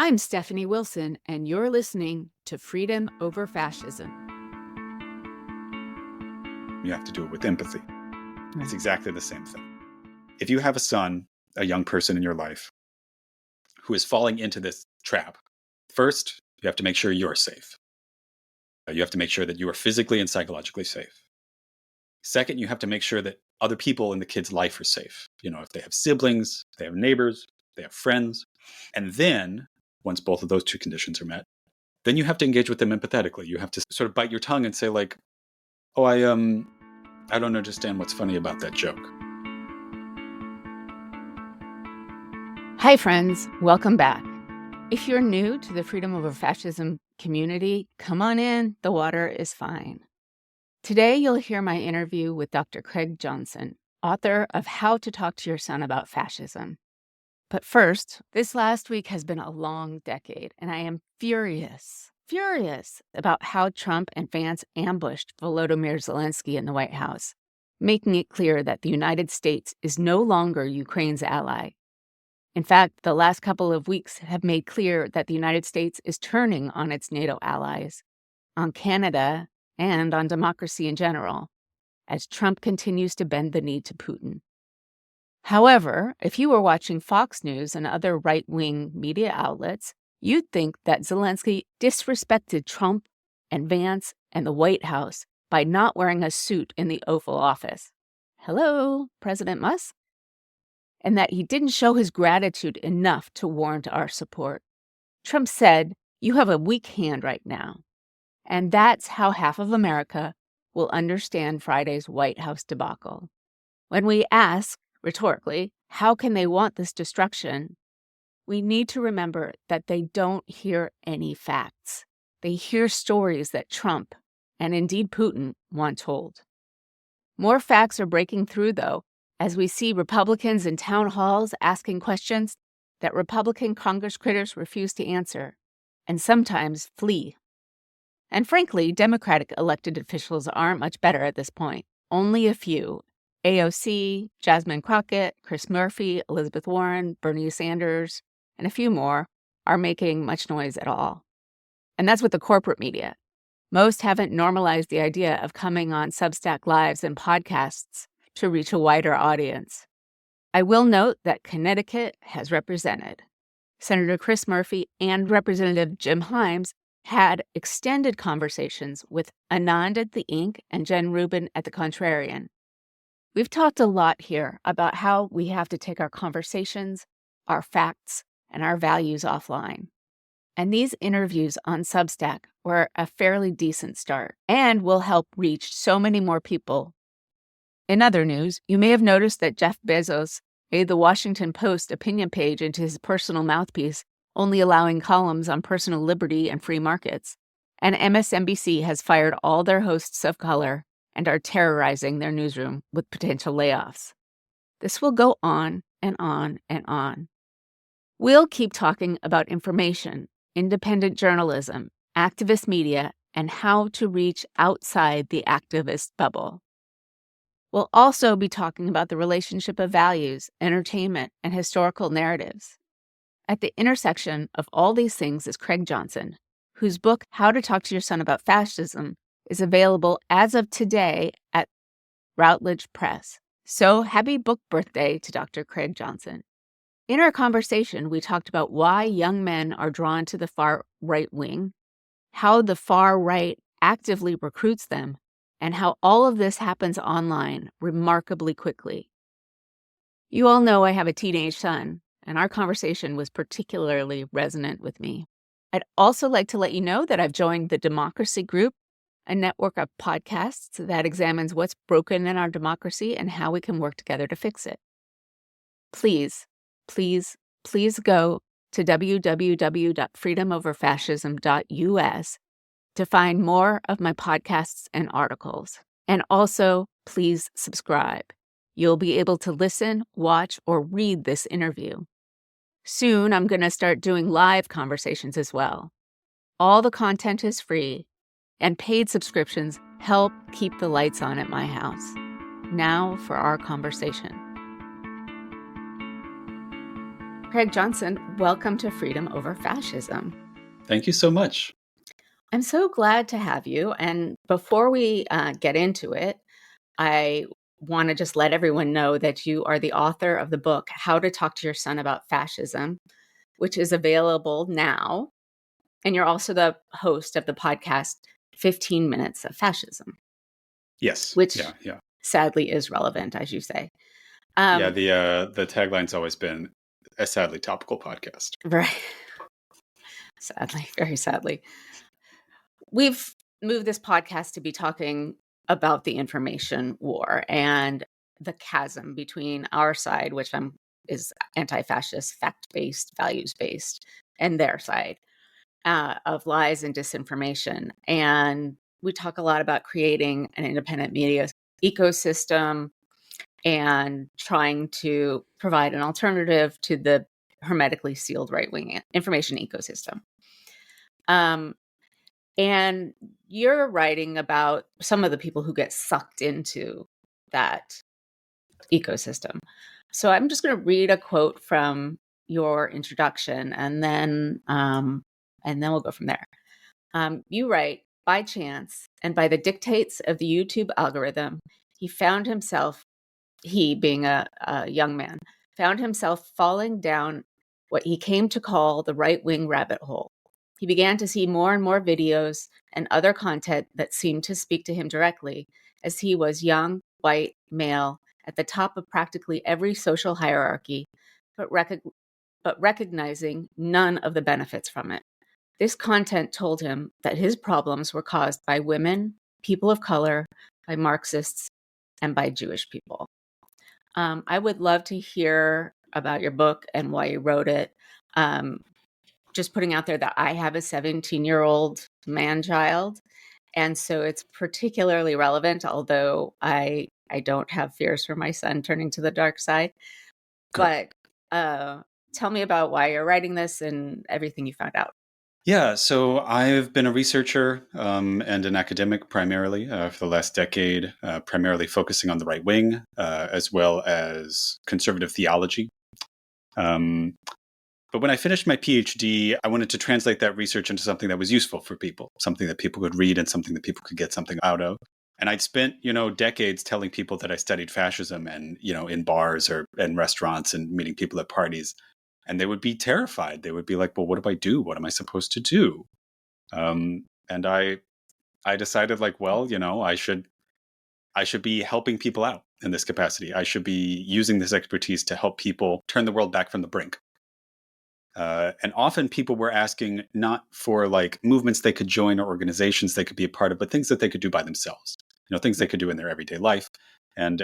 I'm Stephanie Wilson, and you're listening to Freedom Over Fascism. You have to do it with empathy. It's exactly the same thing. If you have a son, a young person in your life, who is falling into this trap, first, you have to make sure you're safe. You have to make sure that you are physically and psychologically safe. Second, you have to make sure that other people in the kid's life are safe. If they have siblings, if they have neighbors, if they have friends. And then, once both of those two conditions are met, then you have to engage with them empathetically. You have to sort of bite your tongue and say, like, oh, I don't understand what's funny about that joke. Hi, friends. Welcome back. If you're new to the Freedom Over Fascism community, come on in. The water is fine. Today, you'll hear my interview with Dr. Craig Johnson, author of How to Talk to Your Son About Fascism. But first, this last week has been a long decade, and I am furious about how Trump and Vance ambushed Volodymyr Zelensky in the White House, making it clear that the United States is no longer Ukraine's ally. In fact, the last couple of weeks have made clear that the United States is turning on its NATO allies, on Canada, and on democracy in general, as Trump continues to bend the knee to Putin. However, if you were watching Fox News and other right-wing media outlets, you'd think that Zelensky disrespected Trump and Vance and the White House by not wearing a suit in the Oval Office. Hello, President Musk? And that he didn't show his gratitude enough to warrant our support. Trump said, "You have a weak hand right now." And that's how half of America will understand Friday's White House debacle. When we ask, rhetorically, how can they want this destruction? We need to remember that they don't hear any facts. They hear stories that Trump, and indeed Putin, want told. More facts are breaking through, though, as we see Republicans in town halls asking questions that Republican Congress critters refuse to answer, and sometimes flee. And frankly, Democratic elected officials aren't much better at this point. Only a few. AOC, Jasmine Crockett, Chris Murphy, Elizabeth Warren, Bernie Sanders, and a few more are making much noise at all. And that's with the corporate media. Most haven't normalized the idea of coming on Substack Lives and podcasts to reach a wider audience. I will note that Connecticut has represented. Senator Chris Murphy and Representative Jim Himes had extended conversations with Anand at the Ink and Jen Rubin at the Contrarian. We've talked a lot here about how we have to take our conversations, our facts, and our values offline. And these interviews on Substack were a fairly decent start and will help reach so many more people. In other news, you may have noticed that Jeff Bezos made the Washington Post opinion page into his personal mouthpiece, only allowing columns on personal liberty and free markets. And MSNBC has fired all their hosts of color and are terrorizing their newsroom with potential layoffs. This will go on and on and on. We'll keep talking about information, independent journalism, activist media, and how to reach outside the activist bubble. We'll also be talking about the relationship of values, entertainment, and historical narratives. At the intersection of all these things is Craig Johnson, whose book, How to Talk to Your Son About Fascism, is available as of today at Routledge Press. So happy book birthday to Dr. Craig Johnson. In our conversation, we talked about why young men are drawn to the far right wing, how the far right actively recruits them, and how all of this happens online remarkably quickly. You all know I have a teenage son, and our conversation was particularly resonant with me. I'd also like to let you know that I've joined the Democracy Group, a network of podcasts that examines what's broken in our democracy and how we can work together to fix it. Please go to www.freedomoverfascism.us to find more of my podcasts and articles. And also, please subscribe. You'll be able to listen, watch, or read this interview. Soon, I'm going to start doing live conversations as well. All the content is free, and paid subscriptions help keep the lights on at my house. Now for our conversation. Craig Johnson, welcome to Freedom Over Fascism. Thank you so much. I'm so glad to have you. And before we get into it, I want to just let everyone know that you are the author of the book, How to Talk to Your Son About Fascism, which is available now. And you're also the host of the podcast, 15 Minutes of Fascism. Yes. Which Yeah. sadly is relevant, as you say. The tagline's always been a sadly topical podcast. Right. Sadly, very sadly. We've moved this podcast to be talking about the information war and the chasm between our side, which is anti-fascist, fact-based, values-based, and their side of lies and disinformation. And we talk a lot about creating an independent media ecosystem and trying to provide an alternative to the hermetically sealed right-wing information ecosystem. And you're writing about some of the people who get sucked into that ecosystem. So I'm just going to read a quote from your introduction, and then we'll go from there. You write, by chance and by the dictates of the YouTube algorithm, he being a young man, found himself falling down what he came to call the right-wing rabbit hole. He began to see more and more videos and other content that seemed to speak to him directly, as he was young, white, male, at the top of practically every social hierarchy, but recognizing none of the benefits from it. This content told him that his problems were caused by women, people of color, by Marxists, and by Jewish people. I would love to hear about your book and why you wrote it. Just putting out there that I have a 17-year-old man-child, and so it's particularly relevant, although I don't have fears for my son turning to the dark side. Correct. But tell me about why you're writing this and everything you found out. Yeah, so I've been a researcher and an academic primarily for the last decade, primarily focusing on the right wing as well as conservative theology. But when I finished my PhD, I wanted to translate that research into something that was useful for people, something that people could read and something that people could get something out of. And I'd spent, decades telling people that I studied fascism and, in bars or in restaurants and meeting people at parties. And they would be terrified. They would be like, well, what do I do? What am I supposed to do? And I decided like, well, I should be helping people out in this capacity. I should be using this expertise to help people turn the world back from the brink. And often people were asking not for like movements they could join or organizations they could be a part of, but things that they could do by themselves, things they could do in their everyday life. And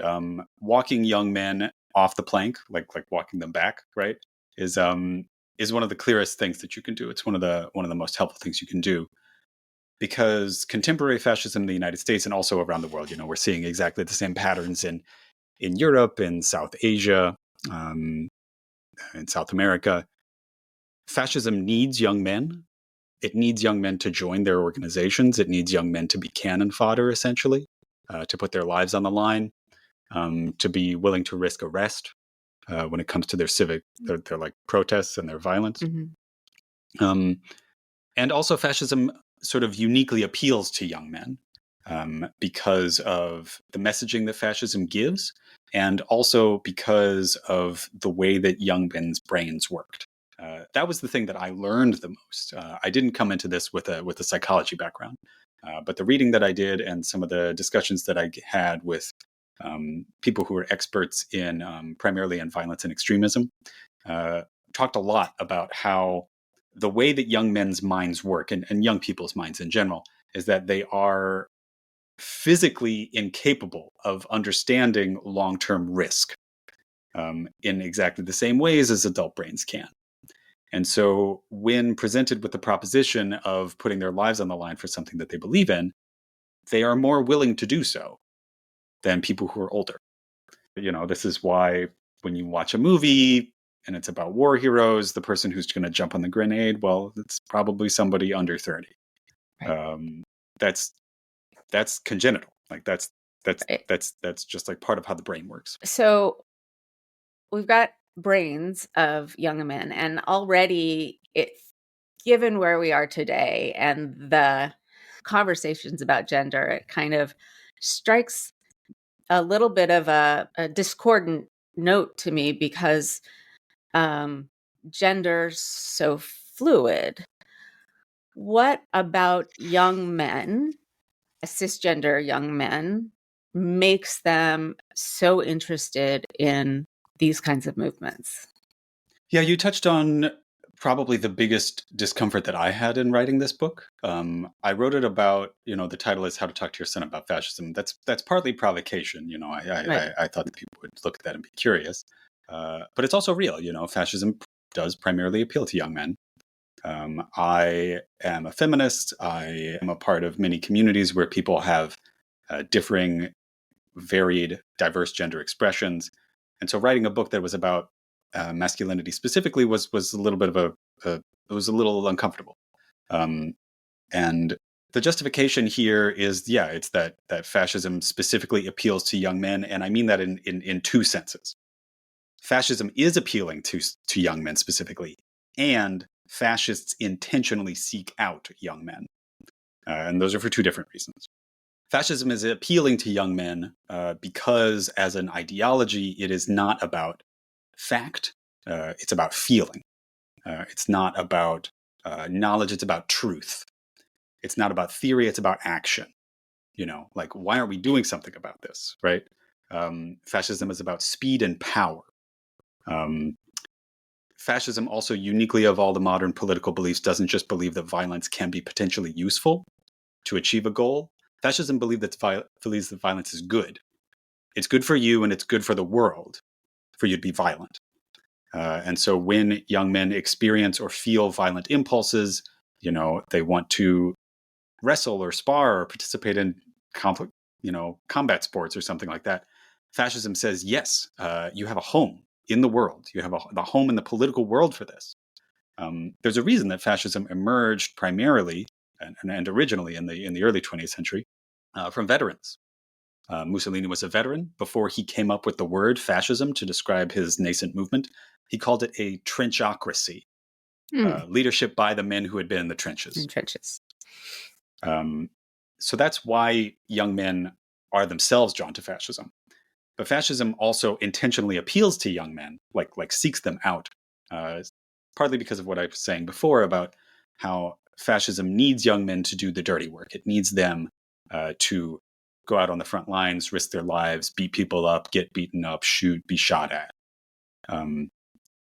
walking young men off the plank, like walking them back, right, is one of the clearest things that you can do. It's one of the most helpful things you can do, because contemporary fascism in the United States and also around the world, we're seeing exactly the same patterns in Europe, in South Asia, in South America. Fascism needs young men. It needs young men to join their organizations. It needs young men to be cannon fodder, essentially, to put their lives on the line, to be willing to risk arrest when it comes to their civic, their like protests and their violence. Mm-hmm. And also, fascism sort of uniquely appeals to young men because of the messaging that fascism gives, and also because of the way that young men's brains worked. That was the thing that I learned the most. I didn't come into this with a psychology background, but the reading that I did and some of the discussions that I had with people who are experts in primarily in violence and extremism talked a lot about how the way that young men's minds work, and young people's minds in general, is that they are physically incapable of understanding long-term risk in exactly the same ways as adult brains can. And so when presented with the proposition of putting their lives on the line for something that they believe in, they are more willing to do so than people who are older. This is why when you watch a movie and it's about war heroes, the person who's going to jump on the grenade, well, it's probably somebody under 30. Right. That's congenital. Like that's just like part of how the brain works. So we've got brains of young men. And already, given where we are today and the conversations about gender, it kind of strikes a little bit of a discordant note to me, because gender's so fluid. What about young men, cisgender young men, makes them so interested in these kinds of movements? Yeah, you touched on probably the biggest discomfort that I had in writing this book. I wrote it about, the title is "How to Talk to Your Son About Fascism." That's partly provocation. Right. I thought that people would look at that and be curious, but it's also real. Fascism does primarily appeal to young men. I am a feminist. I am a part of many communities where people have differing, varied, diverse gender expressions, and so writing a book that was about masculinity specifically was a little bit of it was a little uncomfortable. And the justification here is, it's that fascism specifically appeals to young men, and I mean that in two senses. Fascism is appealing to young men specifically, and fascists intentionally seek out young men, and those are for two different reasons. Fascism is appealing to young men because, as an ideology, it is not about fact. It's about feeling. It's not about knowledge. It's about truth. It's not about theory. It's about action. Like, why aren't we doing something about this, right? Fascism is about speed and power. Fascism also, uniquely of all the modern political beliefs, doesn't just believe that violence can be potentially useful to achieve a goal. Fascism believes that violence is good. It's good for you and it's good for the world for you to be violent. And so when young men experience or feel violent impulses, they want to wrestle or spar or participate in combat sports or something like that. Fascism says, yes, you have a home in the world. You have the home in the political world for this. There's a reason that fascism emerged primarily and originally in the early 20th century from veterans. Mussolini was a veteran. Before he came up with the word fascism to describe his nascent movement, he called it a trenchocracy, leadership by the men who had been in the trenches. So that's why young men are themselves drawn to fascism. But fascism also intentionally appeals to young men, like seeks them out, partly because of what I was saying before about how fascism needs young men to do the dirty work. It needs them to go out on the front lines, risk their lives, beat people up, get beaten up, shoot, be shot at.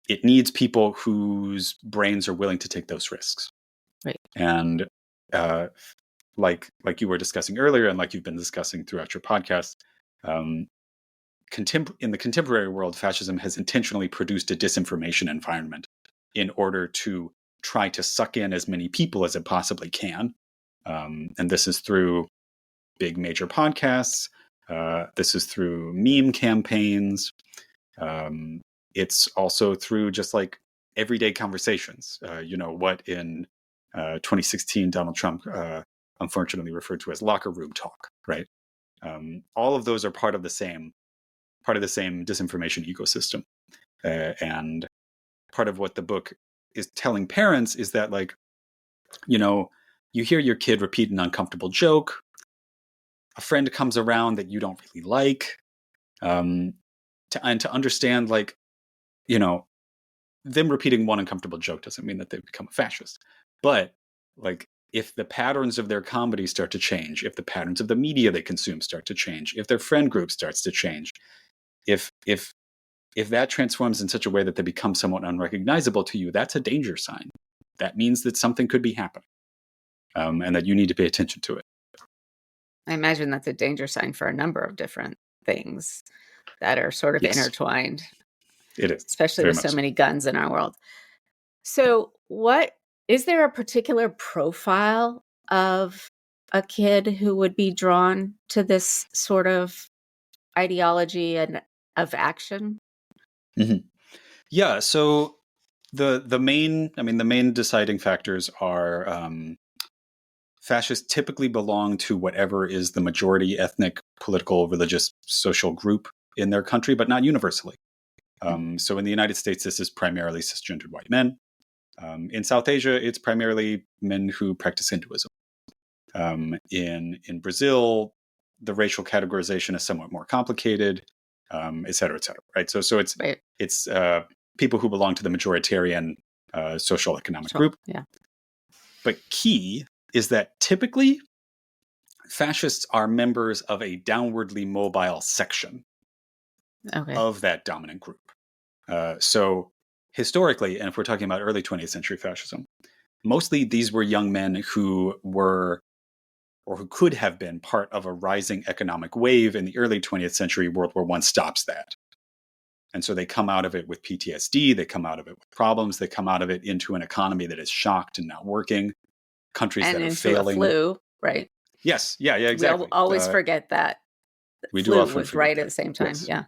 It needs people whose brains are willing to take those risks. Right. And like you were discussing earlier, and like you've been discussing throughout your podcast, in the contemporary world, fascism has intentionally produced a disinformation environment in order to try to suck in as many people as it possibly can. And this is through big major podcasts. This is through meme campaigns. It's also through just like everyday conversations. What in 2016 Donald Trump unfortunately referred to as locker room talk, right? All of those are part of the same disinformation ecosystem. And part of what the book is telling parents is that, like, you hear your kid repeat an uncomfortable joke, a friend comes around that you don't really like, and to understand, like, them repeating one uncomfortable joke doesn't mean that they've become a fascist. But, like, if the patterns of their comedy start to change, if the patterns of the media they consume start to change, if their friend group starts to change, if that transforms in such a way that they become somewhat unrecognizable to you, that's a danger sign. That means that something could be happening, and that you need to pay attention to it. I imagine that's a danger sign for a number of different things that are sort of intertwined. It is. Especially with so many guns in our world. So is there a particular profile of a kid who would be drawn to this sort of ideology and of action? Mm-hmm. Yeah. So the main deciding factors are fascists typically belong to whatever is the majority ethnic, political, religious, social group in their country, but not universally. So in the United States, this is primarily cisgendered white men. In South Asia, it's primarily men who practice Hinduism. In Brazil, the racial categorization is somewhat more complicated, et cetera, right? So it's people who belong to the majoritarian social economic group. Yeah. But key is that typically fascists are members of a downwardly mobile section of that dominant group. So historically, and if we're talking about early 20th century fascism, mostly these were young men who were, or who could have been, part of a rising economic wave in the early 20th century. World War I stops that. And so they come out of it with PTSD, they come out of it with problems, they come out of it into an economy that is shocked and not working, countries that are failing. A flu, right? Yes, yeah, exactly. We always forget that. We flu do often was forget right that. At the same time, yes.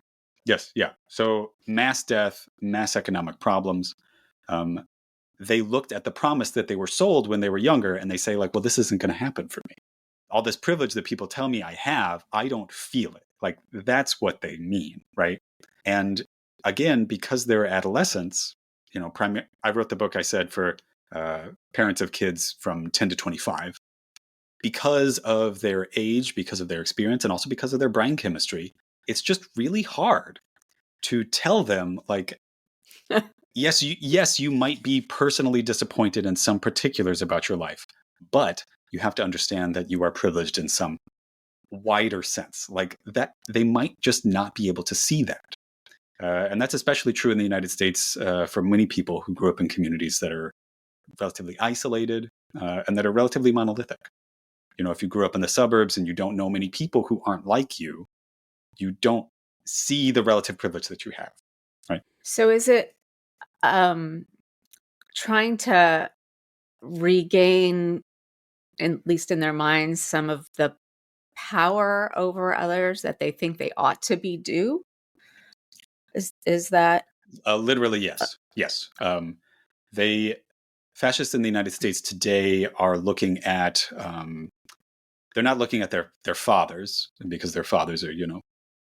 Yes, yeah. So mass death, mass economic problems. They looked at the promise that they were sold when they were younger, and they say, like, well, this isn't going to happen for me. All this privilege that people tell me I have, I don't feel it. Like, that's what they mean, right? And again, because they're adolescents, I wrote the book, I said, for parents of kids from 10 to 25. Because of their age, because of their experience, and also because of their brain chemistry, it's just really hard to tell them, like, yes, you might be personally disappointed in some particulars about your life, but you have to understand that you are privileged in some wider sense. Like, that they might just not be able to see that. And that's especially true in the United States for many people who grew up in communities that are relatively isolated and that are relatively monolithic. If you grew up in the suburbs and you don't know many people who aren't like you, you don't see the relative privilege that you have, right? So is it trying to regain, at least in their minds, some of the power over others that they think they ought to be due? Is that literally yes? Yes. Fascists in the United States today are looking at. They're not looking at their fathers, because their fathers are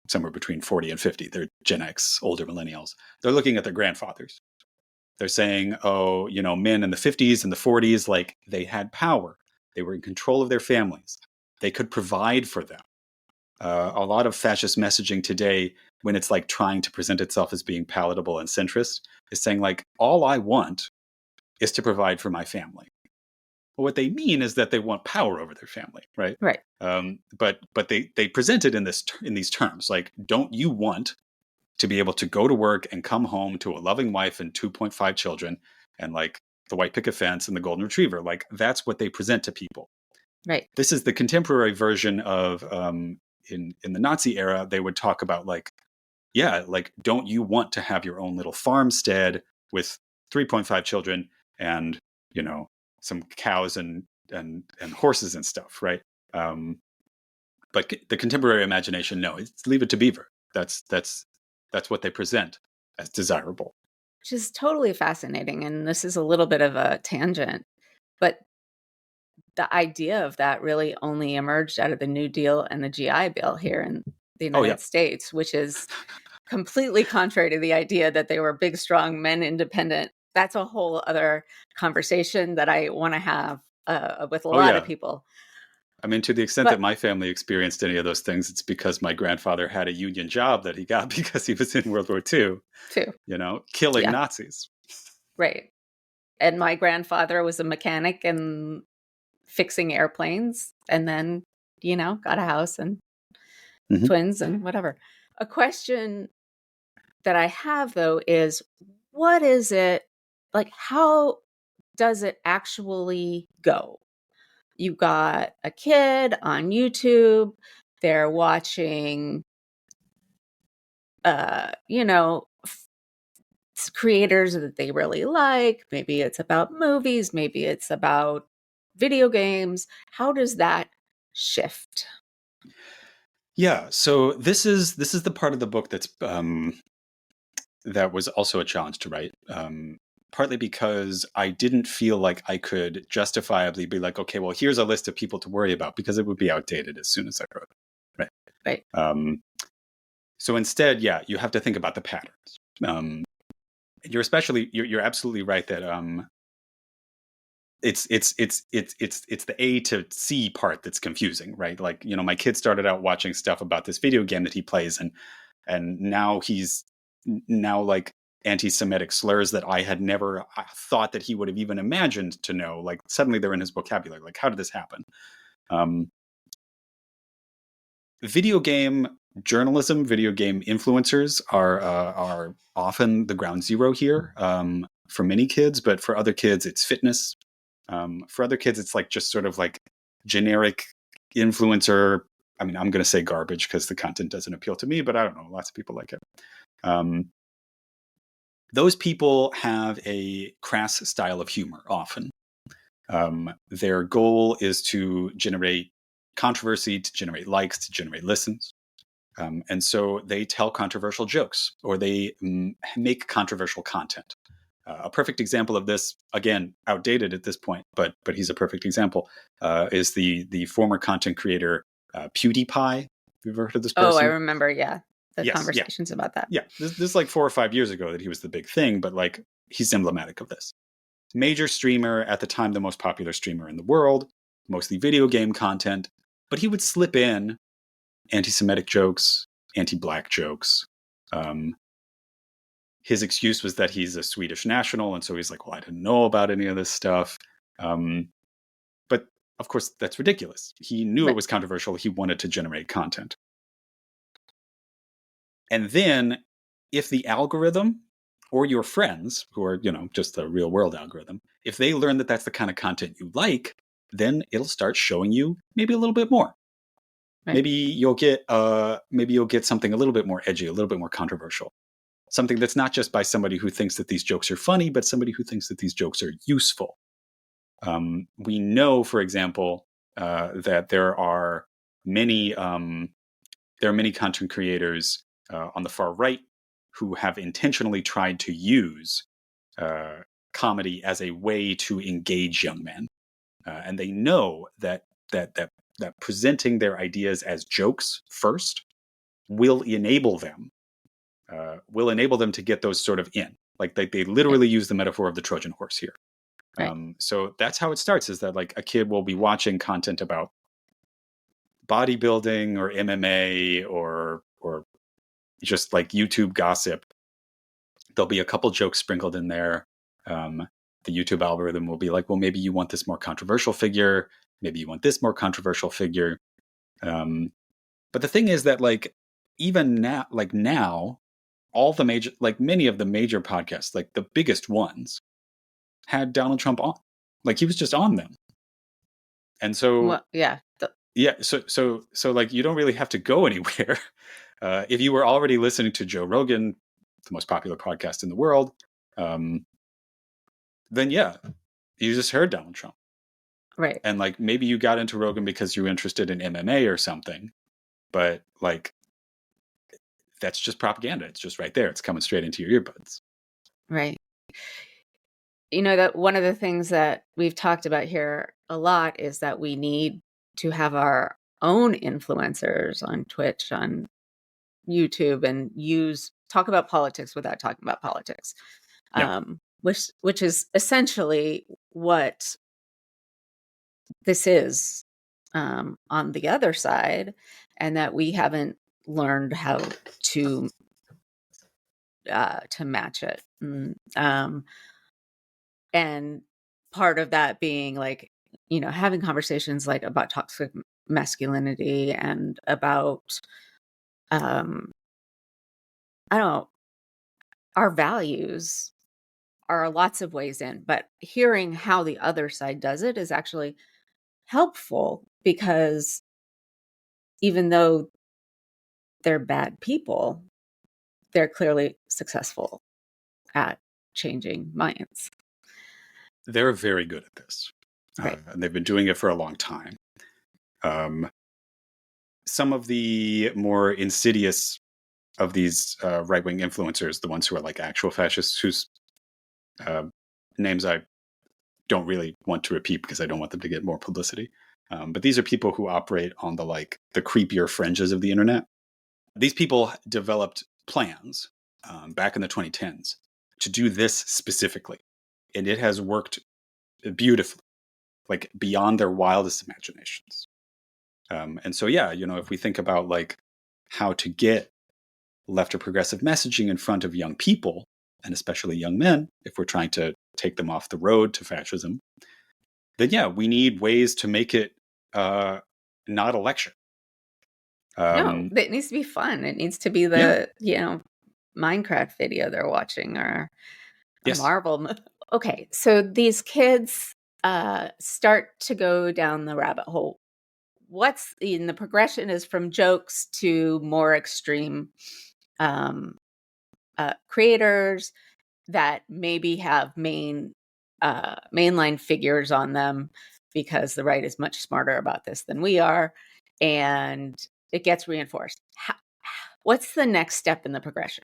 somewhere between 40 and 50. They're Gen X, older millennials. They're looking at their grandfathers. They're saying, oh, men in the 50s and the 40s, like, they had power. They were in control of their families. They could provide for them. A lot of fascist messaging today, when it's like trying to present itself as being palatable and centrist, is saying, like, all I want is to provide for my family. Well, what they mean is that they want power over their family, right? right? But they present it in these terms, like, don't you want to be able to go to work and come home to a loving wife and 2.5 children and, like, the white picket fence and the golden retriever? Like, that's what they present to people. Right. This is the contemporary version of in the Nazi era. They would talk about, like, yeah, like, don't you want to have your own little farmstead with 3.5 children and some cows and horses and stuff, right? But the contemporary imagination, no, it's leave it to Beaver. That's what they present as desirable. Which is totally fascinating. And this is a little bit of a tangent, but the idea of that really only emerged out of the New Deal and the GI Bill here in the United States, which is completely contrary to the idea that they were big, strong men, independent. That's a whole other conversation that I want to have with a lot of people. I mean, to the extent that my family experienced any of those things, it's because my grandfather had a union job that he got because he was in World War II. Killing Nazis. Right. And my grandfather was a mechanic and fixing airplanes, and then, got a house and twins and whatever. A question that I have, though, is what is it, like, how does it actually go? You got a kid on YouTube, they're watching, creators that they really like. Maybe it's about movies, maybe it's about video games. How does that shift? Yeah, so this is the part of the book that's that was also a challenge to write. Partly because I didn't feel like I could justifiably be like, okay, well, here's a list of people to worry about, because it would be outdated as soon as I wrote it. Right. Right. So instead, you have to think about the patterns. You're absolutely right that it's the A to C part that's confusing, right? Like, my kid started out watching stuff about this video game that he plays, and now like anti-Semitic slurs that I had never thought that he would have even imagined to know. Like, suddenly they're in his vocabulary. Like, how did this happen? Video game journalism, video game influencers are often the ground zero here for many kids, but for other kids, it's fitness. For other kids, it's like just sort of like generic influencer. I mean, I'm going to say garbage because the content doesn't appeal to me, but I don't know. Lots of people like it. Those people have a crass style of humor often. Their goal is to generate controversy, to generate likes, to generate listens. And so they tell controversial jokes, or they make controversial content. A perfect example of this, again, outdated at this point, but he's a perfect example, is the former content creator PewDiePie. Have you ever heard of this person? Oh, I remember, yeah. The Yes, conversations about that. Yeah, this is like 4 or 5 years ago that he was the big thing, but like he's emblematic of this. Major streamer, at the time the most popular streamer in the world, mostly video game content, but he would slip in anti-Semitic jokes, anti-Black jokes. His excuse was that he's a Swedish national, and so he's like, well, I didn't know about any of this stuff. But of course, that's ridiculous. He knew it was controversial. He wanted to generate content. And then if the algorithm or your friends, who are, just the real world algorithm, if they learn that that's the kind of content you like, then it'll start showing you maybe a little bit more. Right. Maybe you'll get something a little bit more edgy, a little bit more controversial. Something that's not just by somebody who thinks that these jokes are funny, but somebody who thinks that these jokes are useful. We know, for example, that there are many content creators on the far right who have intentionally tried to use comedy as a way to engage young men, and they know that presenting their ideas as jokes first will enable them to get those sort of in. Like they literally use the metaphor of the Trojan horse here. Right. So that's how it starts, is that like a kid will be watching content about bodybuilding or MMA or just like YouTube gossip. There'll be a couple jokes sprinkled in there. The YouTube algorithm will be like, well, maybe you want this more controversial figure. Maybe you want this more controversial figure. But the thing is that like even now, all the major, like many of the major podcasts, like the biggest ones, had Donald Trump on. Like he was just on them. And so, well, yeah. So like you don't really have to go anywhere. If you were already listening to Joe Rogan, the most popular podcast in the world, then yeah, you just heard Donald Trump. Right. And like maybe you got into Rogan because you're interested in MMA or something, but like that's just propaganda. It's just right there. It's coming straight into your earbuds. Right. That one of the things that we've talked about here a lot is that we need to have our own influencers on Twitch, on YouTube, and talk about politics without talking about politics. Yeah. Which is essentially what this is on the other side, and that we haven't learned how to match it. And part of that being like, having conversations like about toxic masculinity and about, I don't know, our values are lots of ways in, but hearing how the other side does it is actually helpful, because even though they're bad people, they're clearly successful at changing minds. They're very good at this. Right. And they've been doing it for a long time. Some of the more insidious of these right-wing influencers, the ones who are like actual fascists, whose names I don't really want to repeat because I don't want them to get more publicity. But these are people who operate on the creepier fringes of the internet. These people developed plans back in the 2010s to do this specifically. And it has worked beautifully, like beyond their wildest imaginations. And so, yeah, if we think about like how to get left or progressive messaging in front of young people, and especially young men, if we're trying to take them off the road to fascism, then yeah, we need ways to make it not a lecture. No, it needs to be fun. It needs to be the, Minecraft video they're watching or a Yes. Marvel. Okay, so these kids start to go down the rabbit hole. What's in the progression is from jokes to more extreme creators that maybe have mainline figures on them because the right is much smarter about this than we are, and it gets reinforced. What's the next step in the progression?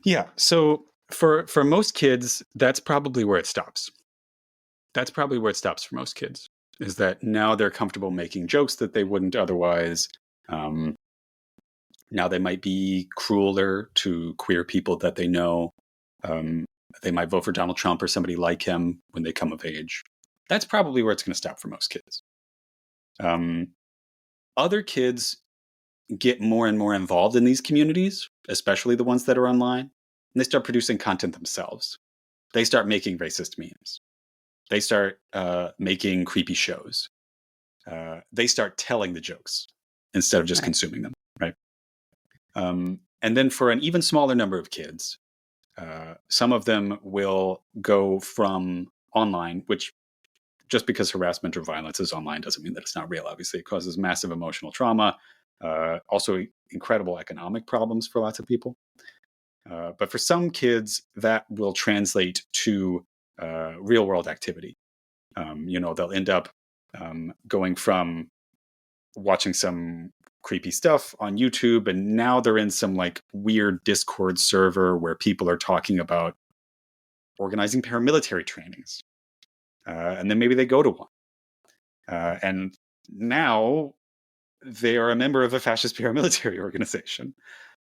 Yeah. So for most kids, that's probably where it stops. That's probably where it stops for most kids, is that now they're comfortable making jokes that they wouldn't otherwise. Now they might be crueler to queer people that they know. They might vote for Donald Trump or somebody like him when they come of age. That's probably where it's going to stop for most kids. Other kids get more and more involved in these communities, especially the ones that are online, and they start producing content themselves. They start making racist memes. They start making creepy shows. They start telling the jokes instead of just consuming them, right? And then for an even smaller number of kids, some of them will go from online, which just because harassment or violence is online doesn't mean that it's not real. Obviously, it causes massive emotional trauma, also incredible economic problems for lots of people. But for some kids, that will translate to real world activity. They'll end up going from watching some creepy stuff on YouTube, and now they're in some like weird Discord server where people are talking about organizing paramilitary trainings. And then maybe they go to one. And now they are a member of a fascist paramilitary organization.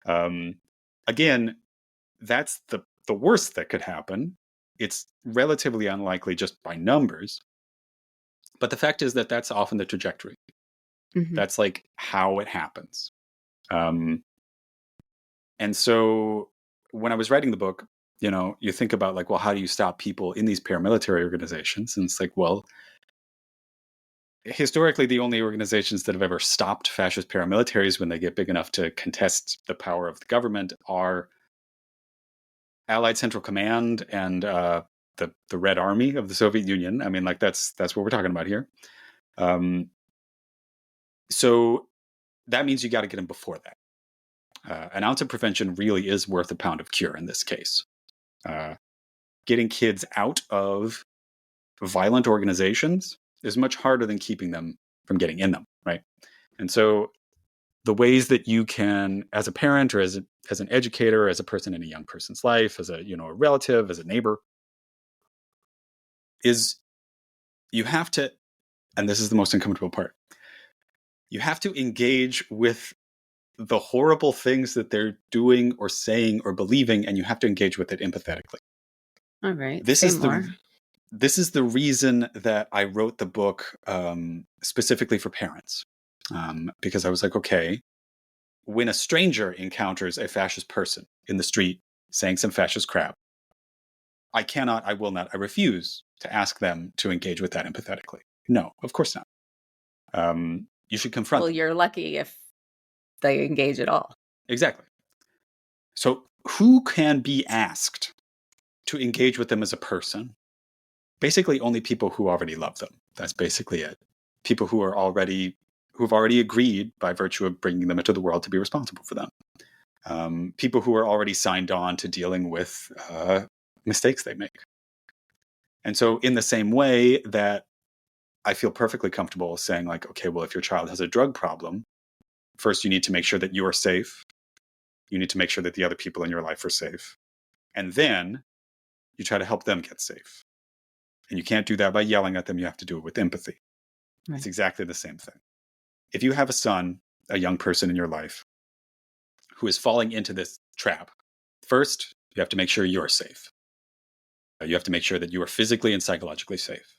Again, that's the worst that could happen. It's relatively unlikely just by numbers. But the fact is that that's often the trajectory. Mm-hmm. That's like how it happens. And so when I was writing the book, you think about like, well, how do you stop people in these paramilitary organizations? And it's like, well, historically, the only organizations that have ever stopped fascist paramilitaries when they get big enough to contest the power of the government are Allied Central Command and the Red Army of the Soviet Union. I mean, like that's what we're talking about here. So that means you got to get them before that. An ounce of prevention really is worth a pound of cure in this case. Getting kids out of violent organizations is much harder than keeping them from getting in them, right? And so the ways that you can, as a parent or as an educator, as a person in a young person's life, as a relative, as a neighbor, is you have to, and this is the most uncomfortable part, you have to engage with the horrible things that they're doing or saying or believing, and you have to engage with it empathetically. All right. This is the reason that I wrote the book specifically for parents, because I was like, okay, when a stranger encounters a fascist person in the street saying some fascist crap, I refuse to ask them to engage with that empathetically. No, of course not. You should confront them. You're lucky if they engage at all. Exactly. So who can be asked to engage with them as a person? Basically only people who already love them. That's basically it. People who've already agreed by virtue of bringing them into the world to be responsible for them. People who are already signed on to dealing with mistakes they make. And so in the same way that I feel perfectly comfortable saying like, okay, well, if your child has a drug problem, first you need to make sure that you are safe. You need to make sure that the other people in your life are safe. And then you try to help them get safe. And you can't do that by yelling at them. You have to do it with empathy. Right. It's exactly the same thing. If you have a son, a young person in your life, who is falling into this trap. First, you have to make sure you're safe. You have to make sure that you are physically and psychologically safe.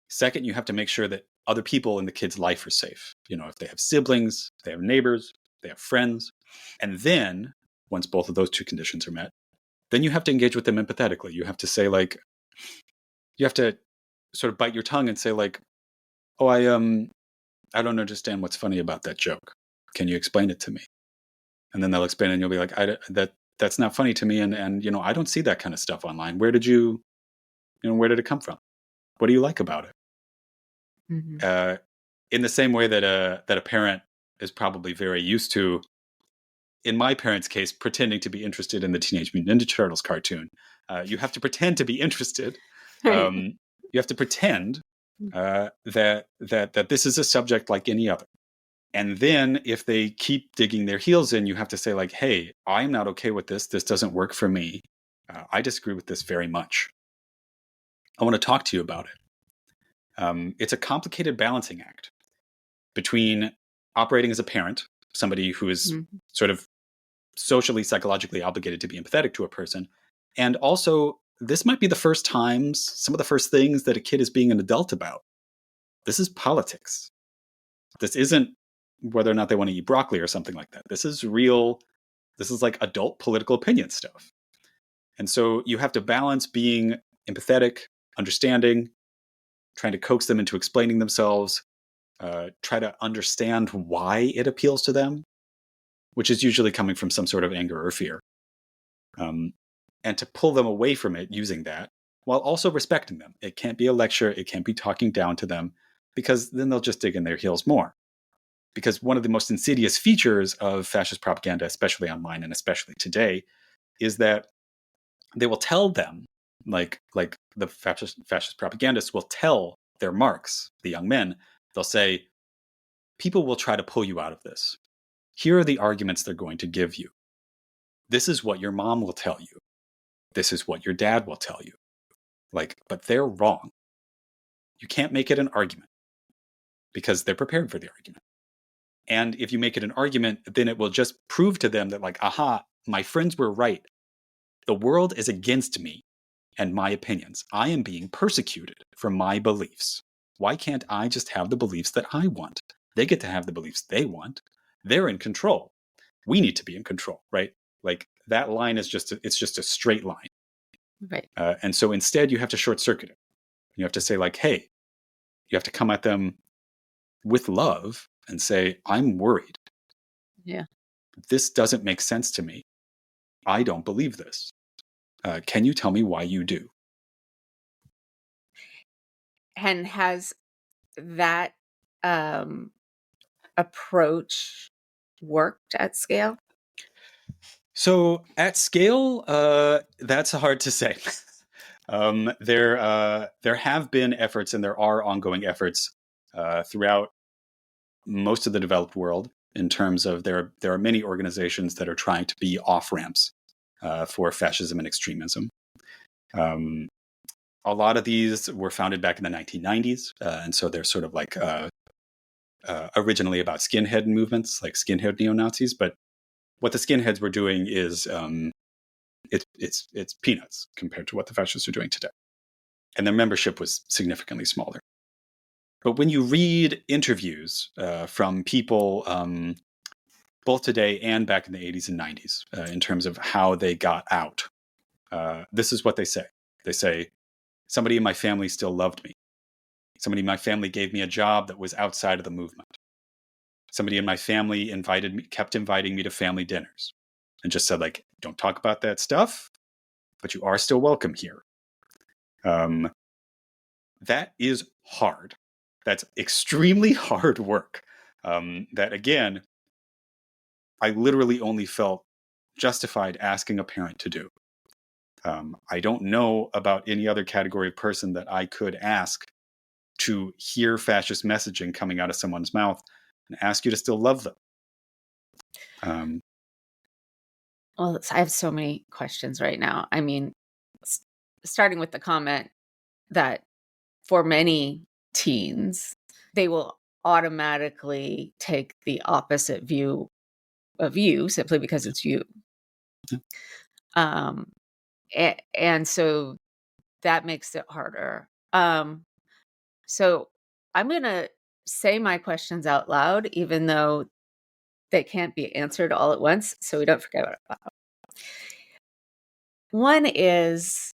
Second, you have to make sure that other people in the kid's life are safe. If they have siblings, they have neighbors, they have friends. And then, once both of those two conditions are met, then you have to engage with them empathetically. You have to say, you have to sort of bite your tongue and say, oh, I don't understand what's funny about that joke. Can you explain it to me? And then they'll explain it and you'll be like, that's not funny to me. And I don't see that kind of stuff online. Where did it come from? What do you like about it? Mm-hmm. In the same way that a parent is probably very used to, in my parents' case, pretending to be interested in the Teenage Mutant Ninja Turtles cartoon. You have to pretend to be interested. Right. You have to pretend that this is a subject like any other. And then if they keep digging their heels in, you have to say, hey, I'm not okay with this. This doesn't work for me. I disagree with this very much. I want to talk to you about it. It's a complicated balancing act between operating as a parent, somebody who is sort of socially, psychologically obligated to be empathetic to a person. And also, this might be the first times, some of the first things that a kid is being an adult about. This is politics. This isn't whether or not they want to eat broccoli or something like that. This is real. This is like adult political opinion stuff. And so you have to balance being empathetic, understanding, trying to coax them into explaining themselves, try to understand why it appeals to them, which is usually coming from some sort of anger or fear. And to pull them away from it using that, while also respecting them. It can't be a lecture. It can't be talking down to them, because then they'll just dig in their heels more. Because one of the most insidious features of fascist propaganda, especially online and especially today, is that they will tell them, like the fascist propagandists will tell their marks, the young men, they'll say, people will try to pull you out of this. Here are the arguments they're going to give you. This is what your mom will tell you. This is what your dad will tell you. But they're wrong. You can't make it an argument because they're prepared for the argument. And if you make it an argument, then it will just prove to them that aha, my friends were right. The world is against me and my opinions. I am being persecuted for my beliefs. Why can't I just have the beliefs that I want? They get to have the beliefs they want. They're in control. We need to be in control, right? That line is just a straight line. Right. And so instead you have to short circuit it. You have to say hey, you have to come at them with love and say, I'm worried. Yeah. This doesn't make sense to me. I don't believe this. Can you tell me why you do? And has that approach worked at scale? So at scale, that's hard to say. There have been efforts, and there are ongoing efforts throughout most of the developed world in terms of there are many organizations that are trying to be off-ramps for fascism and extremism. A lot of these were founded back in the 1990s, and so they're sort of originally about skinhead movements, like skinhead neo-Nazis. But what the skinheads were doing is it's peanuts compared to what the fascists are doing today. And their membership was significantly smaller. But when you read interviews from people both today and back in the 80s and 90s in terms of how they got out, this is what they say. They say, somebody in my family still loved me. Somebody in my family gave me a job that was outside of the movement. Somebody in my family kept inviting me to family dinners and just said, don't talk about that stuff, but you are still welcome here. That is hard. That's extremely hard work. That, again, I literally only felt justified asking a parent to do. I don't know about any other category of person that I could ask to hear fascist messaging coming out of someone's mouth and ask you to still love them. Well, I have so many questions right now. I mean, starting with the comment that for many teens, they will automatically take the opposite view of you simply because it's you. Um, and so that makes it harder. So I'm going to say my questions out loud, even though they can't be answered all at once, so we don't forget about it. One is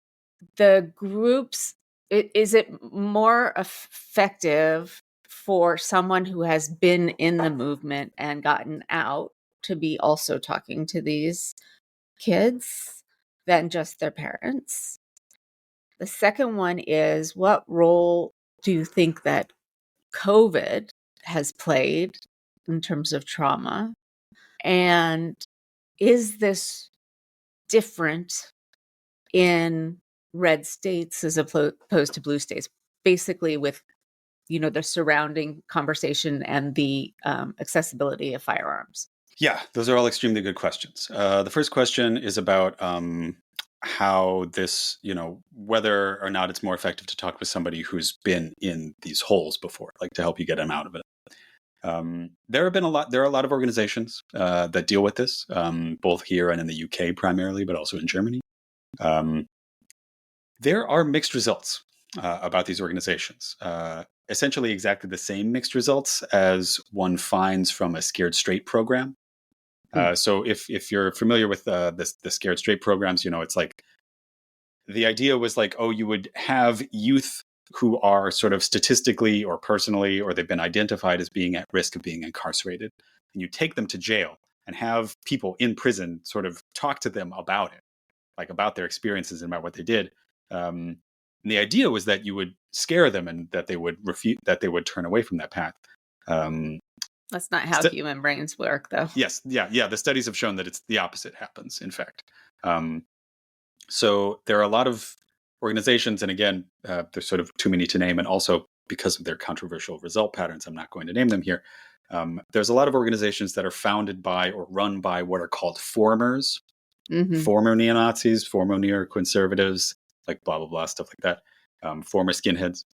the groups. Is it more effective for someone who has been in the movement and gotten out to be also talking to these kids than just their parents? The second one is, what role do you think that COVID has played in terms of trauma? And is this different in red states as opposed to blue states? Basically, with the surrounding conversation and the accessibility of firearms. Yeah, those are all extremely good questions. The first question is about how this, whether or not it's more effective to talk with somebody who's been in these holes before, like to help you get them out of it. There are a lot of organizations that deal with this, both here and in the UK primarily, but also in Germany. There are mixed results about these organizations. Essentially exactly the same mixed results as one finds from a Scared Straight program. So if you're familiar with the Scared Straight programs, it's like the idea was like, oh, you would have youth who are sort of statistically or personally, or they've been identified as being at risk of being incarcerated. And you take them to jail and have people in prison sort of talk to them about it, like about their experiences and about what they did. And the idea was that you would scare them and that they would that they would turn away from that path. That's not how human brains work, though. Yes. Yeah. The studies have shown that it's the opposite happens, in fact. So there are a lot of organizations, and again, there's sort of too many to name, and also because of their controversial result patterns, I'm not going to name them here. There's a lot of organizations that are founded by or run by what are called formers, former neo-Nazis, former neoconservatives, like blah, blah, blah, stuff like that, former skinheads.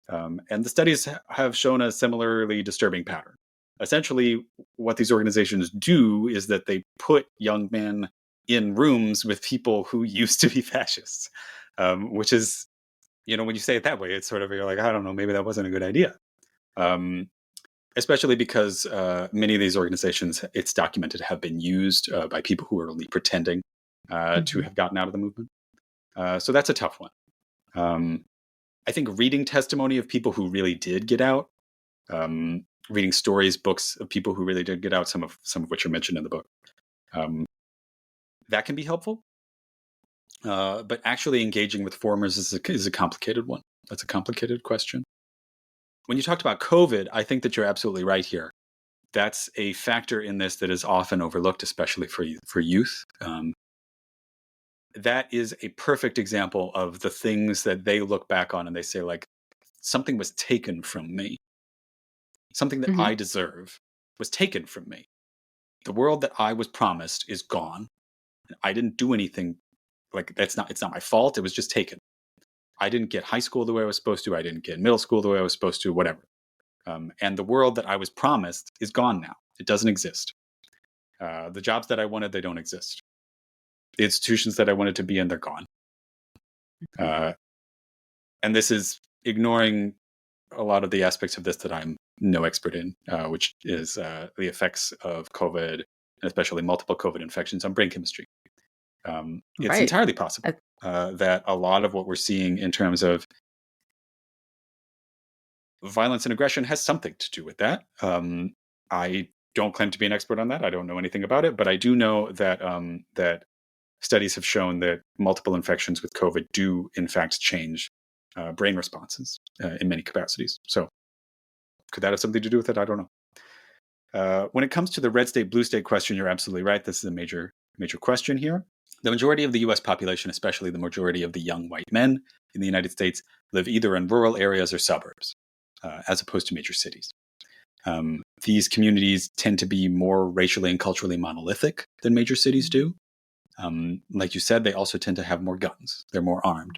And the studies have shown a similarly disturbing pattern. Essentially, what these organizations do is that they put young men in rooms with people who used to be fascists, which is, when you say it that way, it's sort of, you're like, I don't know, maybe that wasn't a good idea. Especially because many of these organizations, it's documented, have been used by people who are only pretending to have gotten out of the movement. So that's a tough one. I think reading testimony of people who really did get out, reading stories, books of people who really did get out, some of which are mentioned in the book, that can be helpful. But actually engaging with formers is a complicated one. That's a complicated question. When you talked about COVID, I think that you're absolutely right here. That's a factor in this that is often overlooked, especially for youth. That is a perfect example of the things that they look back on and they say, like, something was taken from me. Something that I deserve was taken from me. The world that I was promised is gone. I didn't do anything. Like, it's not my fault. It was just taken. I didn't get high school the way I was supposed to. I didn't get middle school the way I was supposed to, whatever. And the world that I was promised is gone now. It doesn't exist. The jobs that I wanted, they don't exist. The institutions that I wanted to be in, they're gone. And this is ignoring a lot of the aspects of this that I'm no expert in, which is the effects of COVID, and especially multiple COVID infections on brain chemistry. It's entirely possible that a lot of what we're seeing in terms of violence and aggression has something to do with that. I don't claim to be an expert on that. I don't know anything about it, but I do know that that studies have shown that multiple infections with COVID do, in fact, change brain responses in many capacities. So could that have something to do with it? I don't know. When it comes to the red state, blue state question, you're absolutely right. This is a major question here. The majority of the U.S. population, especially the majority of the young white men in the United States, live either in rural areas or suburbs, as opposed to major cities. These communities tend to be more racially and culturally monolithic than major cities do. Like you said, they also tend to have more guns. They're more armed.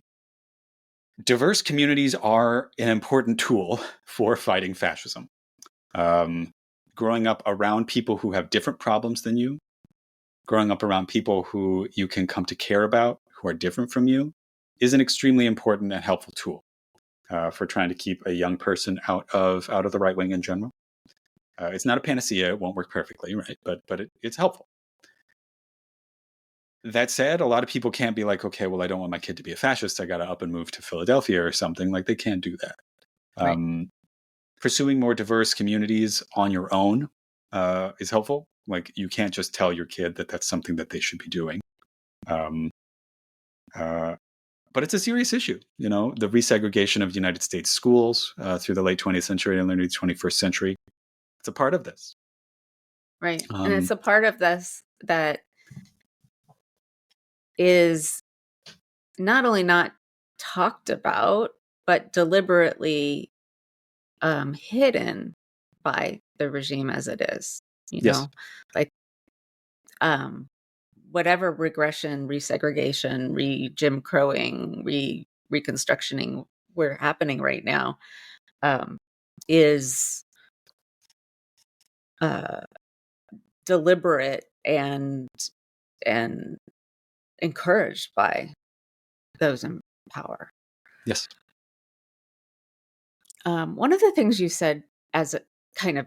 Diverse communities are an important tool for fighting fascism. Growing up around people who have different problems than you, growing up around people who you can come to care about, who are different from you, is an extremely important and helpful tool for trying to keep a young person out of the right wing in general. It's not a panacea; it won't work perfectly, right? But it's helpful. That said, a lot of people can't be like, okay, well, I don't want my kid to be a fascist. I got to up and move to Philadelphia or something. Like, they can't do that. Right. Pursuing more diverse communities on your own is helpful. Like, you can't just tell your kid that that's something that they should be doing. But it's a serious issue. You know, the resegregation of United States schools through the late 20th century and early 21st century. It's a part of this. Right. And it's a part of this that is not only not talked about, but deliberately hidden by the regime as it is. You Yes. know, like whatever regression, resegregation, Jim Crowing, reconstructioning we're happening right now is deliberate and encouraged by those in power. Yes. One of the things you said as a kind of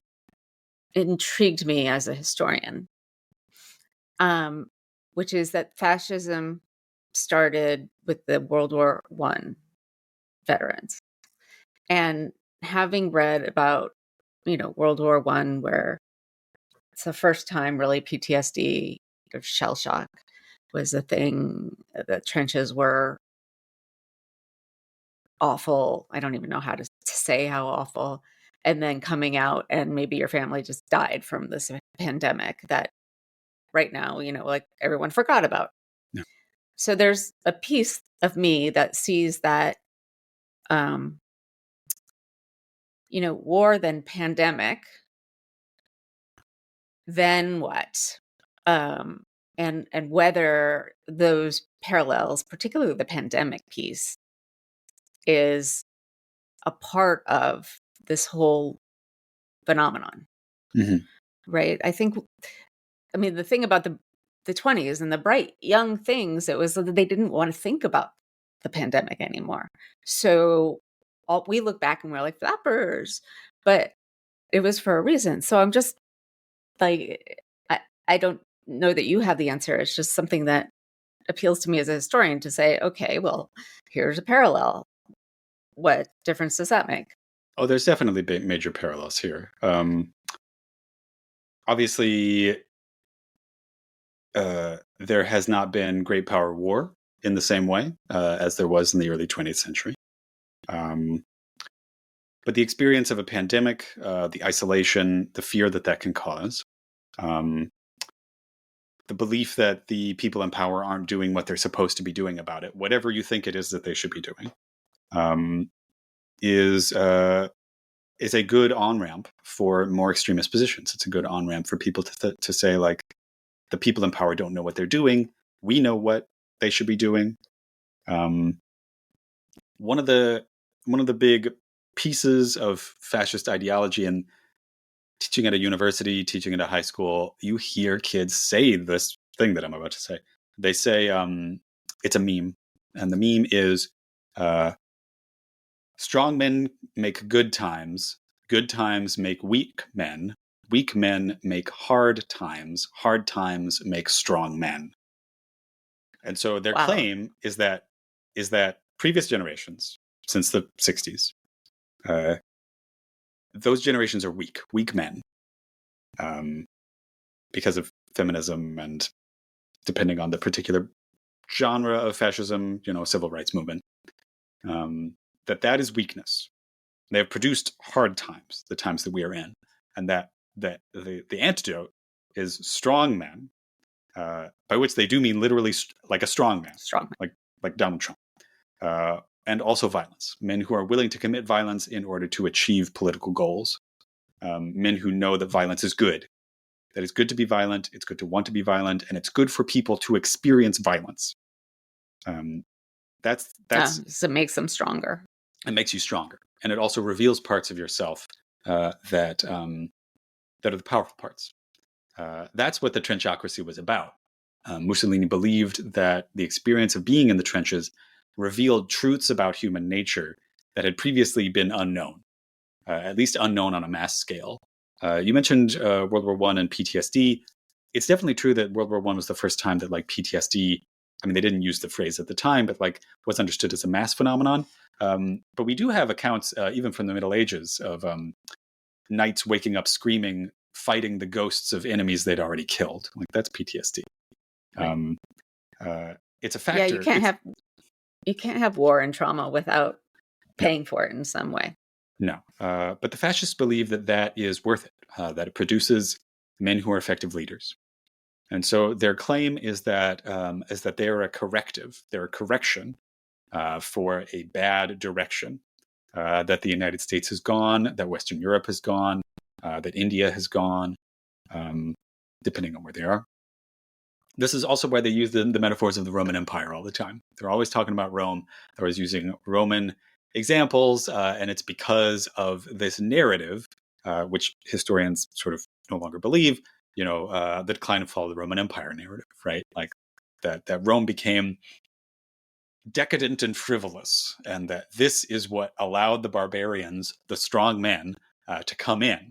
intrigued me as a historian, which is that fascism started with the World War I veterans. And having read about, World War I, where it's the first time really PTSD or shell shock was a thing, the trenches were awful. I don't even know how to say how awful. And then coming out and maybe your family just died from this pandemic that right now, like everyone forgot about. Yeah. So there's a piece of me that sees that, war then pandemic, then what? And whether those parallels, particularly the pandemic piece, is a part of this whole phenomenon, right? I mean, the thing about the 20s and the bright young things, it was that they didn't want to think about the pandemic anymore. So we look back and we're like flappers, but it was for a reason. So I'm just like, I don't know that you have the answer. It's just something that appeals to me as a historian to say, okay, well, here's a parallel. What difference does that make? Oh, there's definitely major parallels here. Obviously, there has not been great power war in the same way as there was in the early 20th century. But the experience of a pandemic, the isolation, the fear that can cause, the belief that the people in power aren't doing what they're supposed to be doing about it, whatever you think it is that they should be doing, is a good on-ramp for more extremist positions. It's a good on-ramp for people to say, like, the people in power don't know what they're doing. We know what they should be doing. One of the big pieces of fascist ideology and teaching at a university, teaching at a high school, you hear kids say this thing that I'm about to say. They say it's a meme, and the meme is strong men make good times make weak men make hard times make strong men. And so their claim is that previous generations, since the 60s, those generations are weak men, because of feminism and, depending on the particular genre of fascism, civil rights movement, that is weakness. They have produced hard times, the times that we are in, and that the antidote is strong men, by which they do mean literally like a strong man, like Donald Trump, and also violence. Men who are willing to commit violence in order to achieve political goals. Men who know that violence is good. That it's good to be violent, it's good to want to be violent, and it's good for people to experience violence. So it makes them stronger. It makes you stronger. And it also reveals parts of yourself that are the powerful parts. That's what the trenchocracy was about. Mussolini believed that the experience of being in the trenches revealed truths about human nature that had previously been unknown, at least unknown on a mass scale. You mentioned World War I and PTSD. It's definitely true that World War I was the first time that like PTSD, I mean, they didn't use the phrase at the time, but like was understood as a mass phenomenon. But we do have accounts, even from the Middle Ages, of knights waking up screaming, fighting the ghosts of enemies they'd already killed. Like that's PTSD. Right. It's a Yeah, factor. you can't have war and trauma without paying for it in some way. No, but the fascists believe that that is worth it, that it produces men who are effective leaders. And so their claim is that they're a corrective, they're a correction for a bad direction that the United States has gone, that Western Europe has gone, that India has gone, depending on where they are. This is also why they use the metaphors of the Roman Empire all the time. They're always talking about Rome. They're always using Roman examples, and it's because of this narrative, which historians sort of no longer believe, the decline and fall of the Roman Empire narrative, right? Like that Rome became decadent and frivolous, and that this is what allowed the barbarians, the strong men, to come in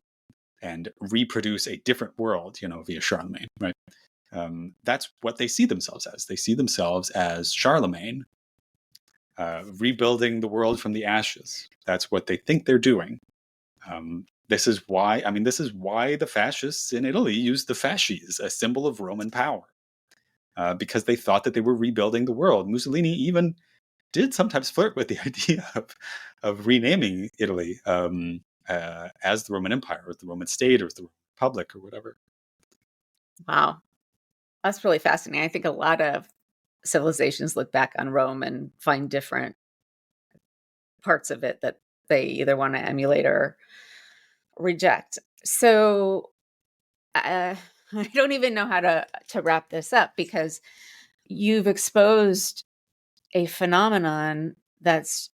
and reproduce a different world, via Charlemagne, right? That's what they see themselves as. They see themselves as Charlemagne, rebuilding the world from the ashes. That's what they think they're doing. This is why the fascists in Italy used the fasces, a symbol of Roman power, because they thought that they were rebuilding the world. Mussolini even did sometimes flirt with the idea of renaming Italy as the Roman Empire, or the Roman state, or the Republic, or whatever. Wow. That's really fascinating. I think a lot of civilizations look back on Rome and find different parts of it that they either want to emulate or reject. So I don't even know how to wrap this up, because you've exposed a phenomenon that's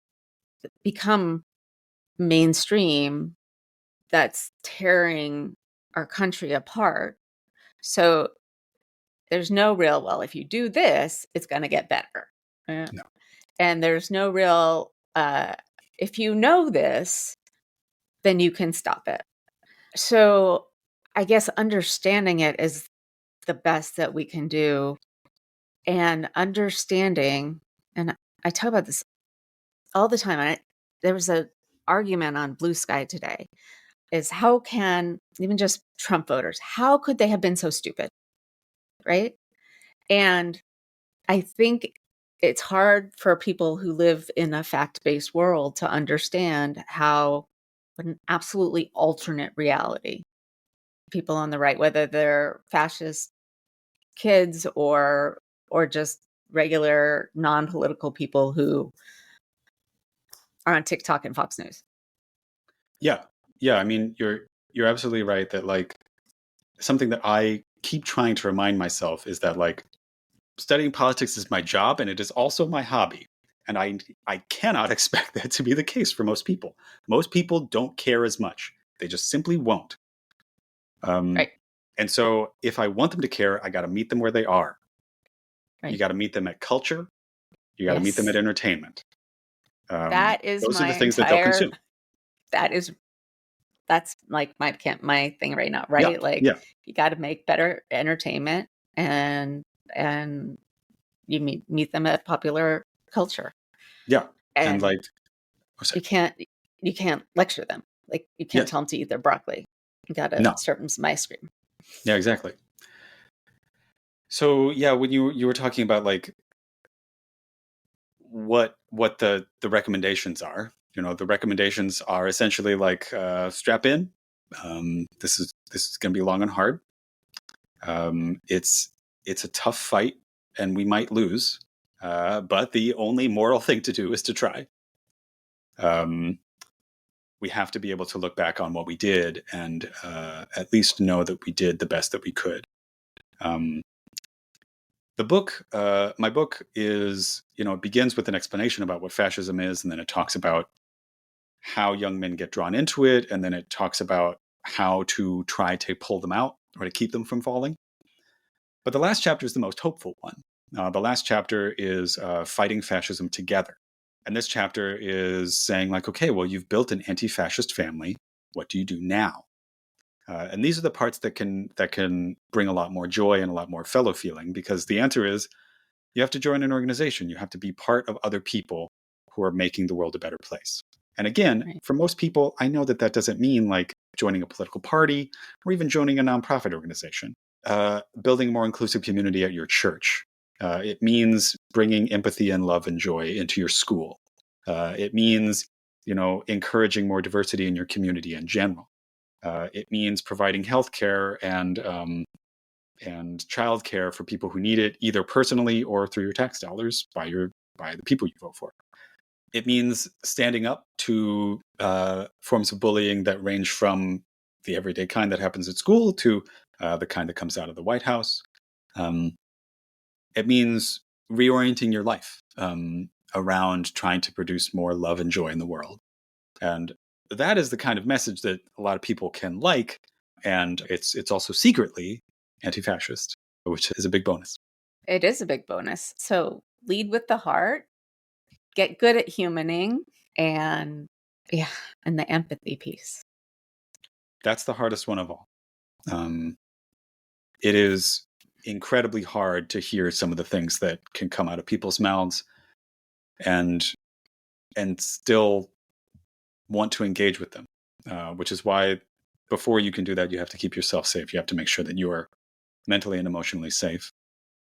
become mainstream, that's tearing our country apart. So there's no real, well, if you do this, it's going to get better. No. And there's no real, if you know this, then you can stop it. So I guess understanding it is the best that we can do. And understanding, and I talk about this all the time. And there was an argument on Blue Sky today, is how can, even just Trump voters, how could they have been so stupid? Right. And I think it's hard for people who live in a fact-based world to understand how an absolutely alternate reality, people on the right, whether they're fascist kids or just regular non-political people who are on TikTok and Fox News. Yeah. I mean, you're absolutely right that like something that I keep trying to remind myself is that like studying politics is my job and it is also my hobby. And I cannot expect that to be the case for most people. Most people don't care as much. They just simply won't. Right. And so if I want them to care, I got to meet them where they are. Right. You got to meet them at culture. You got to meet them at entertainment. That is those my are the things that they'll consume. That's like my thing right now, right? You got to make better entertainment, and you meet them at popular culture. Yeah. And like you can't lecture them. Like you can't tell them to eat their broccoli. You got to serve them some ice cream. Yeah, exactly. So yeah, when you were talking about like what the recommendations are, the recommendations are essentially like strap in. This is going to be long and hard. It's a tough fight, and we might lose. But the only moral thing to do is to try. We have to be able to look back on what we did and at least know that we did the best that we could. The book, my book is, it begins with an explanation about what fascism is, and then it talks about how young men get drawn into it, and then it talks about how to try to pull them out or to keep them from falling. But the last chapter is the most hopeful one. The last chapter is fighting fascism together. And this chapter is saying like, okay, well, you've built an anti-fascist family. What do you do now? And these are the parts that can bring a lot more joy and a lot more fellow feeling, because the answer is you have to join an organization. You have to be part of other people who are making the world a better place. And again, Right. for most people, I know that doesn't mean like joining a political party or even joining a nonprofit organization. Building a more inclusive community at your church. It means bringing empathy and love and joy into your school. It means, encouraging more diversity in your community in general. It means providing healthcare and childcare for people who need it, either personally or through your tax dollars by the people you vote for. It means standing up to forms of bullying that range from the everyday kind that happens at school to the kind that comes out of the White House. It means reorienting your life around trying to produce more love and joy in the world. And that is the kind of message that a lot of people can like. And it's also secretly anti-fascist, which is a big bonus. It is a big bonus. So lead with the heart, get good at humaning, and the empathy piece. That's the hardest one of all. It is incredibly hard to hear some of the things that can come out of people's mouths and still want to engage with them, which is why before you can do that, you have to keep yourself safe. You have to make sure that you are mentally and emotionally safe.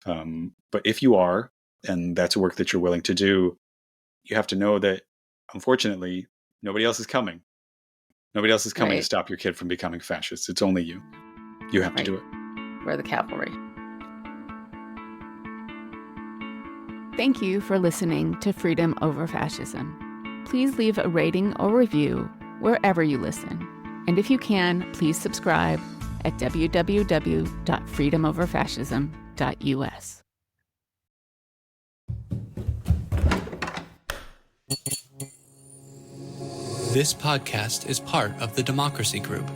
But if you are, and that's work that you're willing to do, you have to know that, unfortunately, nobody else is coming. Nobody else is coming to stop your kid from becoming fascist. It's only you. You have to do it. We're the cavalry. Thank you for listening to Freedom Over Fascism. Please leave a rating or review wherever you listen. And if you can, please subscribe at www.freedomoverfascism.us. This podcast is part of the Democracy Group,